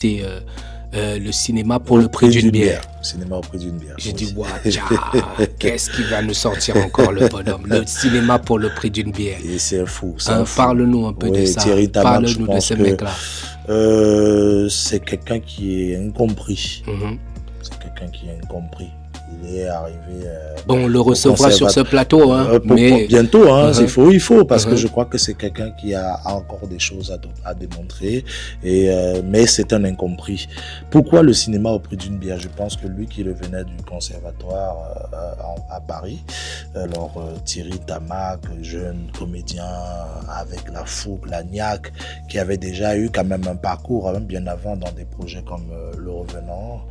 C'est le cinéma pour le prix d'une bière. Cinéma au prix d'une bière. J'ai dit, waouh, qu'est-ce qui va nous sortir encore le bonhomme? Le cinéma pour le prix d'une bière. Et c'est fou. Parle-nous un peu de ça. Parle-nous de ce mec-là. C'est quelqu'un qui est incompris. Mm-hmm. C'est quelqu'un qui est incompris. Il est arrivé. Bon, on le recevra sur ce plateau, hein, mais bientôt, hein, il faut, parce que je crois que c'est quelqu'un qui a encore des choses à démontrer. Mais c'est un incompris. Pourquoi le cinéma au prix d'une bière? Je pense que lui qui revenait du conservatoire à Paris, alors Thierry Tamac, jeune comédien avec la fougue, la niaque, qui avait déjà eu quand même un parcours hein, bien avant dans des projets comme Le Revenant,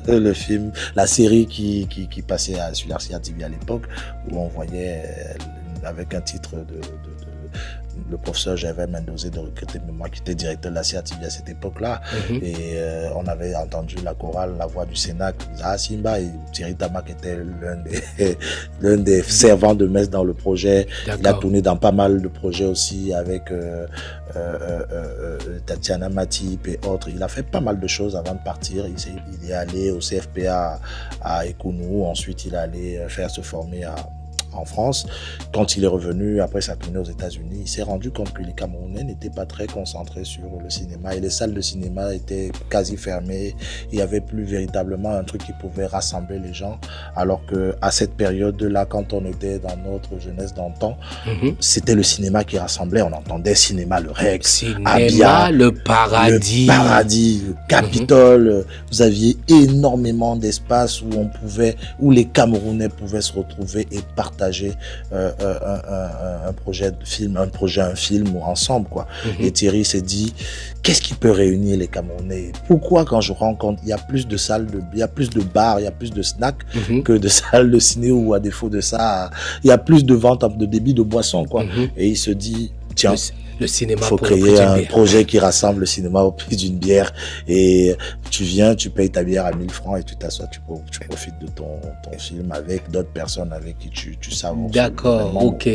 le film, la série qui passait sur RCA TV à l'époque, où on voyait avec un titre de le professeur Gervais Mendoza de Recruter Mémoire, qui était directeur de la RCA TV à cette époque-là. Et on avait entendu la chorale, la voix du Sénat, Simba, et Thierry Tamac était l'un des servants de messe dans le projet. Il a tourné dans pas mal de projets aussi avec Tatiana Matip et autres. Il a fait pas mal de choses avant de partir. Il est allé au CFPA à Ekounou, ensuite il est allé faire se former en France. Quand il est revenu après sa tournée aux États-Unis, il s'est rendu compte que les Camerounais n'étaient pas très concentrés sur le cinéma et les salles de cinéma étaient quasi fermées. Il n'y avait plus véritablement un truc qui pouvait rassembler les gens, alors que à cette période-là, quand on était dans notre jeunesse d'antan, c'était le cinéma qui rassemblait. On entendait cinéma, le Rex, cinéma, Abia, le Paradis, le Capitole. Vous aviez énormément d'espace où les Camerounais pouvaient se retrouver et partager un projet de film, un film ensemble, quoi. Et Thierry s'est dit, qu'est-ce qui peut réunir les Camerounais? Pourquoi quand je rencontre, il y a plus de salles, il y a plus de bars, il y a plus de snacks que de salles de ciné, ou à défaut de ça, il y a plus de ventes de débit de boissons, quoi. Et il se dit, tiens, le cinéma, il faut créer un projet qui rassemble le cinéma au prix d'une bière. Et tu viens, tu payes ta bière à 1000 francs et tu t'assois, tu profites de ton film avec d'autres personnes avec qui tu savons. D'accord, ok.